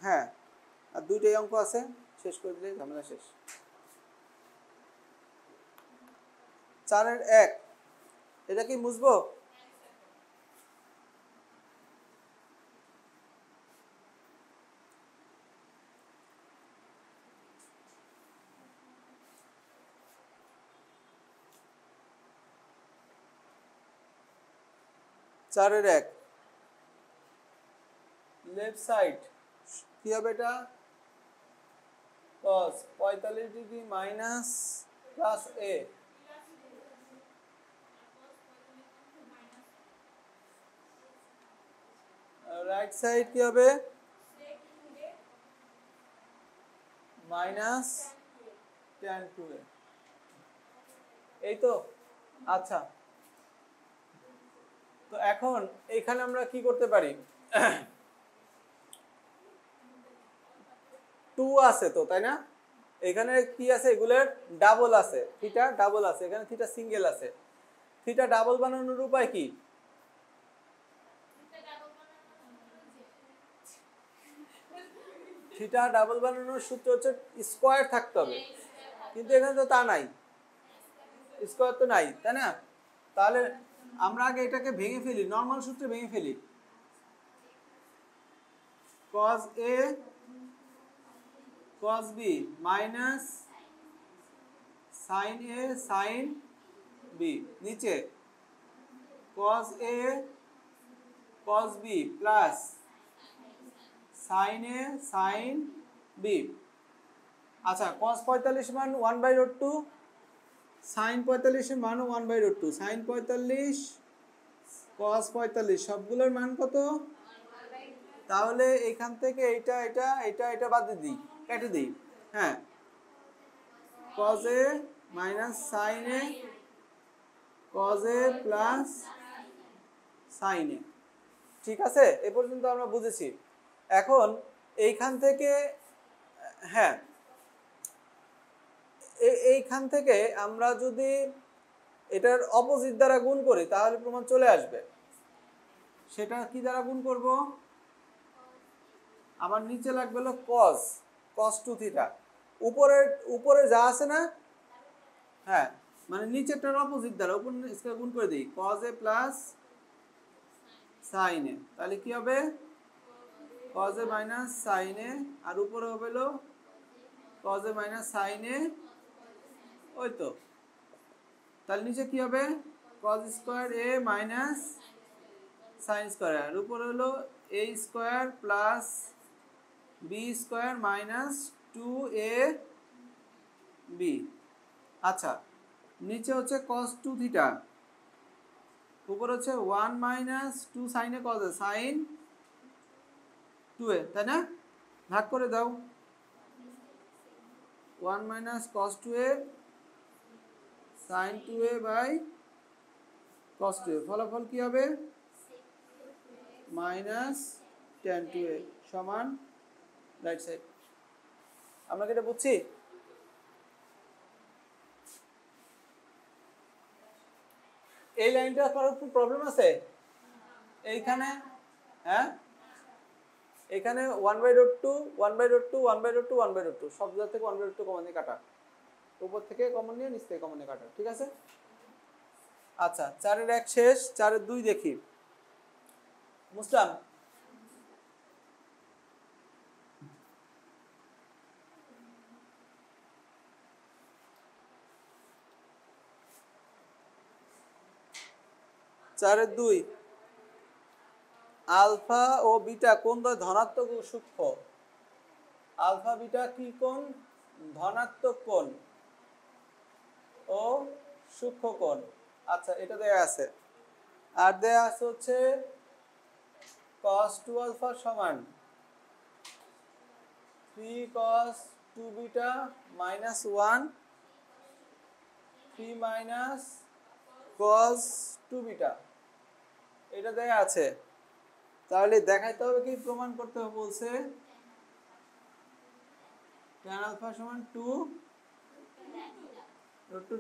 হ্যাঁ, আর 2টাই অঙ্ক আছে, শেষ করে দিলে ঝামেলা শেষ। 4-এর 1, এটা কি মুছবো? চারের 1, লেফট সাইড কি হবে? এটা cos 45 degree minus plus a, right side কি হবে? Minus tan 2a। এই তো। আচ্ছা, তো এখন এখানে আমরা কি করতে পারি? 2 আছে তো, তাই না? এখানে কি আছে? এগুলোর ডাবল আছে, থিটা ডাবল আছে, এখানে থিটা সিঙ্গেল আছে। থিটা ডাবল বানানোর উপায় কি? থিটা ডাবল বানানোর সূত্র হচ্ছে স্কয়ার থাকতে হবে, কিন্তু এখানে তো তা নাই, স্কয়ার তো নাই, তাই না? তাহলে আমরা আগে এটাকে ভেঙে ফেলি, নরমাল সূত্রে ভেঙে ফেলি। cos a cos b minus sin a sin b, নিচে cos a cos b plus sin a sin b। আচ্ছা, cos 45 মান 1/√2, sin 45 এর মান 1/√2, sin 45 cos 45 সবগুলোর মান কত? তাহলে এখান থেকে এটা বাদ দিয়ে দিই, কেটে দিই। হ্যাঁ, cos a minus sin a cos a plus sin a। ঠিক আছে, এ পর্যন্ত আমরা বুঝেছি। এখন এইখান থেকে, হ্যাঁ, এইখান থেকে আমরা যদি এটার অপোজিট দ্বারা গুণ করি তাহলে প্রমাণ চলে আসবে। সেটা কি দ্বারা গুণ করব? আমার নিচে লাগবে হলো cos cos 2 থিটা। উপরে উপরে যা আছে না, হ্যাঁ মানে নিচেরটার অপোজিট দ্বারা উপর স্কয়ার গুণ করে দিই, cos a plus sin a, তাহলে কি হবে cos a minus sin a, আর উপরে হবে হলো cos a minus sin a, ওই তো। তাহলে নিচে কি হবে cos square a minus sin square, আর উপরে হলো a square plus b square minus 2ab। আচ্ছা, নিচে হচ্ছে cos 2 থিটা, উপর হচ্ছে 1 minus 2 sin a cos a sin 2a, তাই না? ভাগ করে দাও, 1 minus cos 2a sin 2a by cos 2a, ফলাফল কি হবে মাইনাস tan 2a সমান রাইট সাইড। আমরা কি এটা বুঝছি? এই লাইনটা করার কি প্রবলেম আছে এইখানে? হ্যাঁ, এখানে 1/√2 1/√2 1/√2 1/√2 সব জায়গা থেকে 1/√2 কমন নিয়ে কাটা, উপর থেকে কমন নিয়ে নিচ থেকে কমন নিয়ে কাটা, ঠিক আছে? আচ্ছা, 4 এর 1 শেষ, 4 এর 2 দেখি। মুসলাম, চারের 2 আলফা ও বিটা কোন দ্বয় ধনাত্মক ও সূক্ষ্ম? আলফা বিটা কি কোণ? ধনাত্মক কোণ ও সূক্ষ্ম কোণ। আচ্ছা, এটা দেয়া আছে, আর দেয়া আছে হচ্ছে cos 2 আলফা সমান 3 cos 2 beta minus 1 3 minus cos 2 beta, এটা দেয়া আছে। তাহলে দেখাইতে হবে কি, প্রমাণ করতে হবে, বলছে tan আলফা সমান 2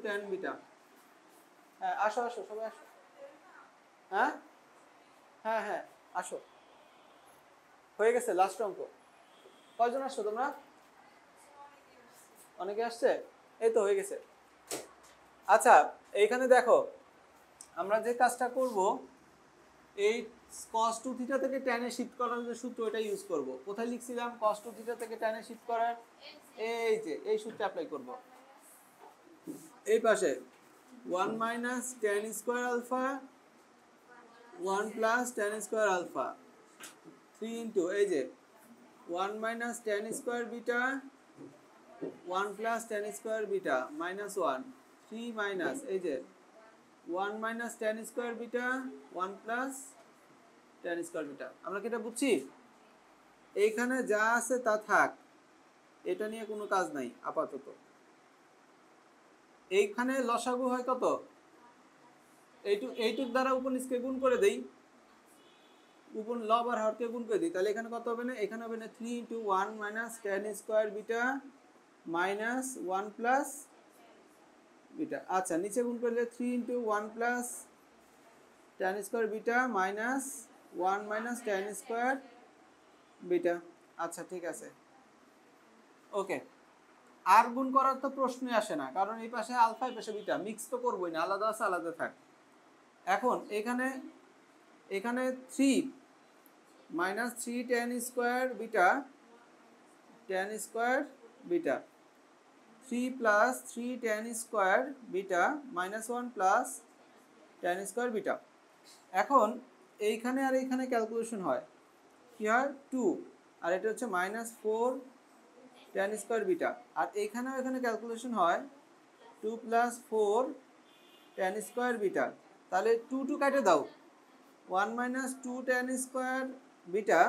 tan বিটা। হ্যাঁ আসো আসো সবাই আসো। হ্যাঁ হ্যাঁ হ্যাঁ আসো, হয়ে গেছে লাস্ট অঙ্ক। কয়জন আসছো তোমরা? অনেকে আসছে, এই তো হয়ে গেছে। আচ্ছা, এইখানে দেখো আমরা যে কাজটা করব, এই cos 2 থিটা থেকে tan এ শিফট করার যে সূত্র, এটা ইউজ করব। কোথায় লিখছিলাম cos 2 থিটা থেকে tan এ শিফট করার? এই যে এই সূত্র অ্যাপ্লাই করব। এই পাশে 1 minus tan square alpha 1 plus tan square alpha 3 into এই যে 1 minus tan square beta 1 plus tan square beta minus 1 3 minus এই যে 1 minus tan square beta 1 plus tan square beta. আমরা কি এটা বুঝছি? এইখানে যা আছে তা থাক, এটা নিয়ে কোনো কাজ নাই আপাতত। এইখানে লসাগু হয় কত? এইটুক দ্বারা উপর নিচকে গুণ করে দেই, উপর লব আর হরকে গুণ করে দিই, তাহলে এখানে কত হবে না? এখানে হবে না 3 into 1 minus tan square beta minus 1 plus beta. আচ্ছা, নিচে গুণ করলে 3 into 1 plus tan square beta minus 1 minus tan square beta. আচ্ছা ঠিক আছে, ওকে। আর গুণ করার তো প্রশ্নই আসে না, কারণ এই পাশে আলফা এই পাশে বিটা, মিক্স তো করবোই না, আলাদা আছে আলাদা থাক। এখন এখানে 3 minus 3 tan square beta tan square beta 3 plus 3 tan square beta minus 1 plus tan square beta. এখন এইখানে আর এইখানে ক্যালকুলেশন হয়, কি হয় 2, আর এটা হচ্ছে মাইনাস 4 tan স্কয়ার বিটা, আর এইখানেও এখানে ক্যালকুলেশন হয় 2 প্লাস 4 tan স্কয়ার বিটা। তাহলে 2 কাটে দাও, 1 minus 2 tan square beta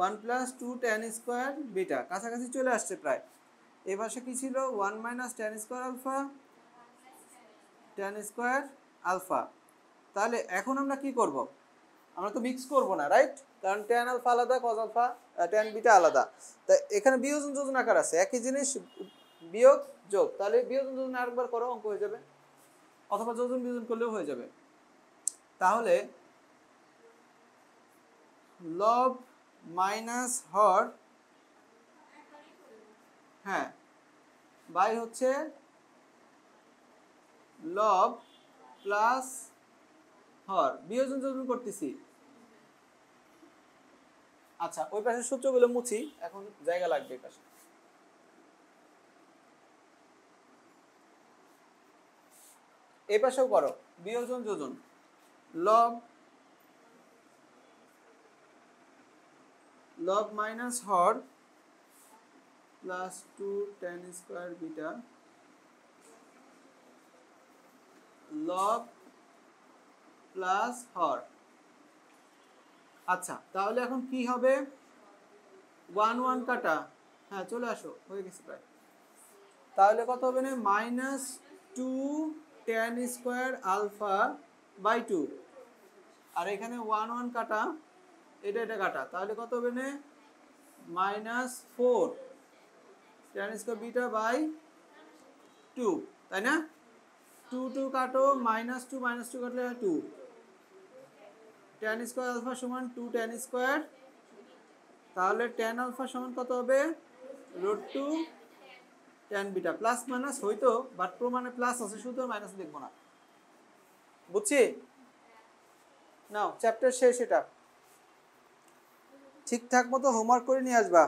1 plus 2 tan square beta, কাছাকাছি চলে আসছে প্রায়। এই পাশে কি ছিল? 1 minus tan square alpha tan square alpha. তাহলে এখন আমরা কি করব? আমরা তো মিক্স করব না, রাইট? কারণ tan আলফা আলাদা, cos আলফা tan বিটা আলাদা। তাই এখানে বিয়োজন যোজন আকার আছে, একই জিনিস বিয়োগ যোগ, তাহলে বিয়োজন যোজন আরেকবার করো, অঙ্ক হয়ে যাবে, অথবা যোজন বিয়োজন করলেও হয়ে যাবে। তাহলে লব মাইনাস হর, হ্যাঁ, বাই হচ্ছে লব প্লাস হর, বিয়োজন যোজন করতেছি। আচ্ছা, ওই পাশের সূত্রগুলো মুছি, এখন জায়গা লাগবে এই পাশে। এই পাশেও করো বিয়োজন যোজন, লব লব মাইনাস হর প্লাস 2 tan স্কয়ার বিটা লব প্লাস হর। আচ্ছা, তাহলে এখন কি হবে? 1 1 কাটা, হ্যাঁ চলে আসো, হয়ে গেছে প্রায়। তাহলে কত হবে না? Minus 2 tan square alpha by 2, আর এখানে 1 1 কাটা, এটা এটা কাটা, তাহলে কত হবে না? Minus 4 tan square beta by 2, তাই না? 2 2 কাটো, মাইনাস 2 কাটলে 2, tan স্কয়ার আলফা সমান 2 tan স্কয়ার, তাহলে tan আলফা সমান কত হবে? √2 tan বিটা। প্লাস মাইনাস হইতো, বাট প্রমাণে প্লাস আছে, শুধু মাইনাস লিখবো না, বুঝছি? নাও চ্যাপ্টার শেষ, এটা ঠিকঠাক মতো হোমওয়ার্ক করে নিয়ে আসবা।